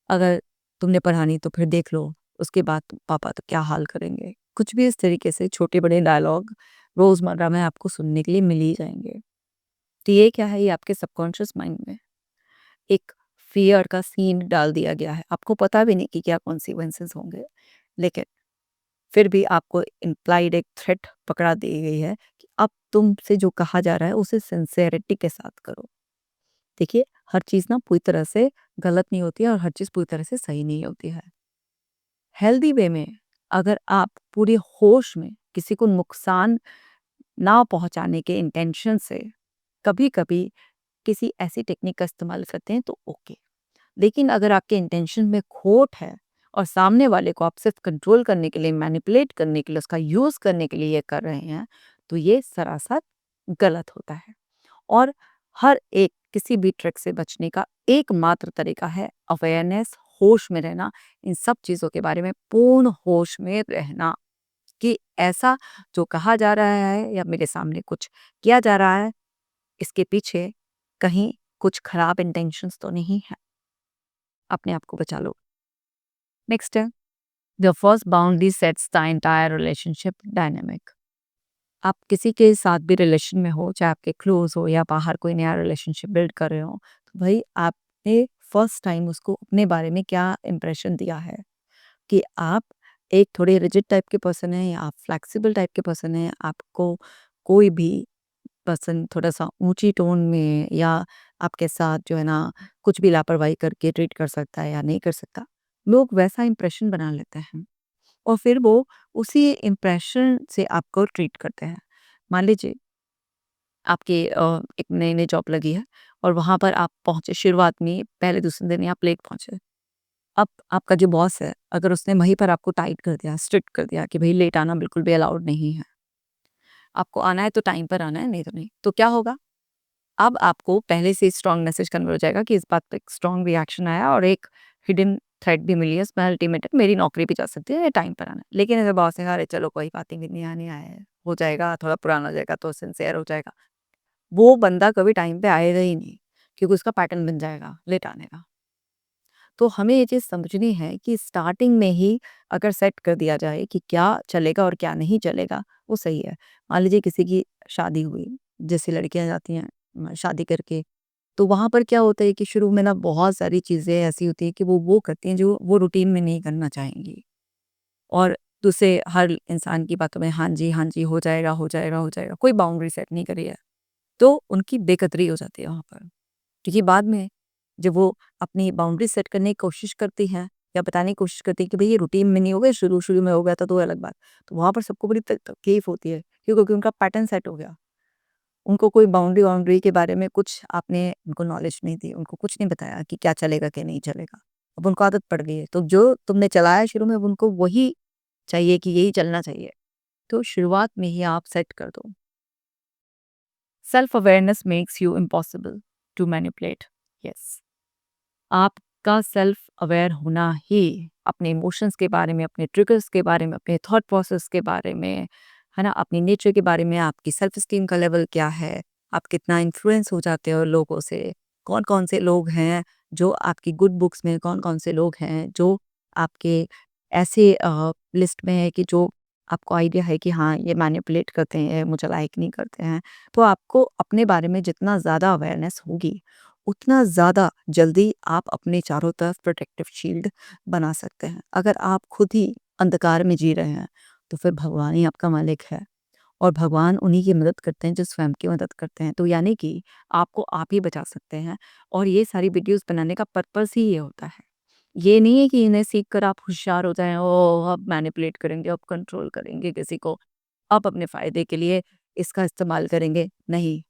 अगर तुमने पढ़ानी तो फिर देख लो, उसके बाद पापा तो क्या हाल करेंगे। कुछ भी इस तरीके से छोटे-बड़े डायलॉग रोज़मर्रा में आपको सुनने के लिए मिल ही जाएँगे। तो ये क्या है, ये आपके सबकॉन्शियस माइंड में एक फ़ियर का सीन डाल दिया गया है। आपको पता भी नहीं कि क्या कॉन्सिक्वेंसेज़ होंगे, लेकिन फिर भी आपको इम्प्लाइड एक थ्रेट पकड़ा दी गई है कि अब तुमसे जो कहा जा रहा है उसे सिंसेरिटी के साथ करो। देखिए, हर चीज़ ना पूरी तरह से गलत नहीं होती है और हर चीज़ पूरी तरह से सही नहीं होती है। हेल्दी वे में अगर आप पूरे होश में किसी को नुकसान ना पहुंचाने के इंटेंशन से कभी-कभी किसी ऐसी टेक्निक का इस्तेमाल करते हैं तो ओके। लेकिन अगर आपके इंटेंशन में खोट है और सामने वाले को आप सिर्फ कंट्रोल करने के लिए, मैनिपुलेट करने के लिए, उसका यूज़ करने के लिए ये कर रहे हैं, तो ये सरासर गलत होता है। और हर एक किसी भी ट्रिक से बचने का एकमात्र तरीका है अवेयरनेस, होश में रहना, इन सब चीज़ों के बारे में पूर्ण होश में रहना कि ऐसा जो कहा जा रहा है या मेरे सामने कुछ किया जा रहा है, इसके पीछे कहीं कुछ खराब इंटेंशंस तो नहीं है। अपने आप को बचा लो। नेक्स्ट है, the first boundary sets the entire relationship dynamic. आप किसी के साथ भी रिलेशन में हो, चाहे आपके क्लोज हो या बाहर कोई नया रिलेशनशिप बिल्ड कर रहे हो, तो भाई आपने फर्स्ट टाइम उसको अपने बारे में क्या इंप्रेशन दिया है कि आप एक थोड़े रिजिड टाइप के पर्सन हैं या आप फ्लेक्सिबल टाइप के पर्सन हैं। आपको कोई भी पर्सन थोड़ा सा ऊंची टोन में या आपके साथ जो है ना कुछ भी लापरवाही करके ट्रीट कर सकता है या नहीं कर सकता, लोग वैसा इंप्रेशन बना लेते हैं और फिर वो उसी इम्प्रेशन से आपको ट्रीट करते हैं। मान लीजिए आपके एक नई-नई जॉब लगी है और वहाँ पर आप पहुँचे शुरुआत में पहले दूसरे दिन ही आप लेट पहुँचे। अब आपका जो बॉस है, अगर उसने वहीं पर आपको टाइट कर दिया, स्ट्रिक्ट कर दिया कि भई लेट आना बिल्कुल भी अलाउड नहीं है। आपको आना है तो टाइम पर आना है, नहीं तो नहीं। तो क्या होगा? अब आपको पहले से ही स्ट्रॉन्ग मैसेज कन्वे हो जाएगा कि इस बात पे एक स्ट्रॉन्ग रिएक्शन आया और एक हिडन थ्रेट भी मिली है, इसमें अल्टीमेटम मेरी नौकरी भी जा सकती है, टाइम पर आना है। लेकिन अगर बॉस ने कहा, "अरे चलो कोई बात नहीं, नहीं आने आया है, हो जाएगा, थोड़ा पुराना हो जाएगा तो सिंसियर हो जाएगा।" वो बंदा कभी टाइम पे आएगा ही नहीं, क्योंकि उसका पैटर्न बन जाएगा लेट आने का। तो हमें ये चीज़ समझनी है कि स्टार्टिंग में ही अगर सेट कर दिया जाए कि क्या चलेगा और क्या नहीं चलेगा, वो सही है। मान लीजिए किसी की शादी हुई, जैसे लड़कियाँ जाती हैं शादी करके, तो वहाँ पर क्या होता है कि शुरू में ना बहुत सारी चीज़ें ऐसी होती हैं कि वो करती हैं जो वो रूटीन में नहीं करना चाहेंगी और दूसरे हर इंसान की बातों में हाँ जी, हो जाएगा, हो जाएगा, हो जाएगा, कोई बाउंड्री सेट नहीं करी है। तो उनकी बेकदरी हो जाती है वहाँ पर। क्योंकि बाद में जब वो अपनी बाउंड्री सेट करने की कोशिश करती हैं या बताने की कोशिश करती हैं कि भई ये रूटीन में नहीं होगा, शुरू-शुरू में हो गया था तो अलग बात। तो वहाँ पर सबको बड़ी तकलीफ होती है क्यों? क्योंकि उनका पैटर्न सेट हो गया उनको कोई बाउंड्री के बारे में कुछ आपने उनको नॉलेज नहीं दी, उनको कुछ नहीं बताया कि क्या चलेगा, क्या नहीं चलेगा। अब उनको आदत पड़ गई है, तो जो तुमने चलाया शुरू में, अब उनको वही चाहिए कि यही चलना चाहिए। तो शुरुआत में ही आप सेट कर दो। Self awareness makes you impossible to manipulate. Yes, आपका सेल्फ अवेयर होना ही अपने इमोशंस के बारे में, अपने ट्रिगर्स के बारे में, अपने थॉट प्रोसेस के बारे में, है ना, अपनी नेचर के बारे में, आपकी सेल्फ एस्टीम का लेवल क्या है, आप कितना इन्फ्लुएंस हो जाते हो लोगों से, कौन कौन से लोग हैं जो आपकी गुड बुक्स में, कौन कौन से लोग हैं जो आपके ऐसे लिस्ट में है कि जो आपको आइडिया है कि हाँ ये मैनिपुलेट करते हैं, मुझे लाइक नहीं करते हैं। तो आपको अपने बारे में जितना ज़्यादा अवेयरनेस होगी, उतना ज़्यादा जल्दी आप अपने चारों तरफ प्रोटेक्टिव शील्ड बना सकते हैं। अगर आप खुद ही अंधकार में जी रहे हैं, तो फिर भगवान ही आपका मालिक है, और भगवान उन्हीं की मदद करते हैं जो स्वयं की मदद करते हैं। तो यानी कि आपको आप ही बचा सकते हैं, और ये सारी वीडियोज़ बनाने का पर्पस ही ये होता है। ये नहीं है कि इन्हें सीख कर आप होशियार हो जाएँ, ओह! अब मैनिपुलेट करेंगे, अब कंट्रोल करेंगे किसी को, अब अपने फ़ायदे के लिए इसका इस्तेमाल करेंगे। नहीं,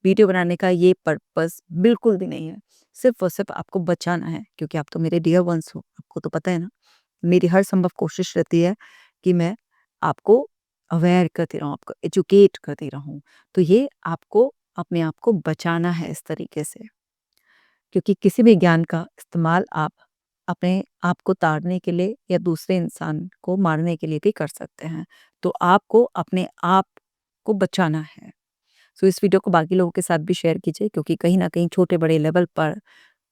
वीडियो बनाने का ये पर्पस बिल्कुल भी नहीं है। सिर्फ़ और सिर्फ़ आपको बचाना है, क्योंकि आप तो मेरे डियर वन्स हो, आपको तो पता है ना, मेरी हर संभव कोशिश रहती है कि मैं आपको अवेयर करती रहूँ, आपको एजुकेट करती रहूँ। तो ये आपको अपने आप को बचाना है इस तरीके से, क्योंकि किसी भी ज्ञान का इस्तेमाल आप अपने आप को ताड़ने के लिए या दूसरे इंसान को मारने के लिए भी कर सकते हैं। तो आपको अपने आप को बचाना है। सो इस वीडियो को बाकी लोगों के साथ भी शेयर कीजिए, क्योंकि कहीं न कहीं छोटे-बड़े लेवल पर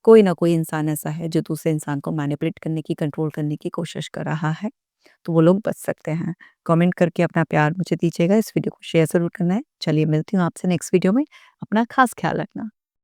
कोई ना कोई इंसान ऐसा है जो दूसरे इंसान को मैनिपुलेट करने की, कंट्रोल करने की कोशिश कर रहा है। तो वो लोग बच सकते हैं। कमेंट करके अपना प्यार मुझे दीजिएगा, इस वीडियो को शेयर ज़रूर करना है। चलिए मिलती हूँ आपसे नेक्स्ट वीडियो में। अपना ख़ास ख़्याल रखना।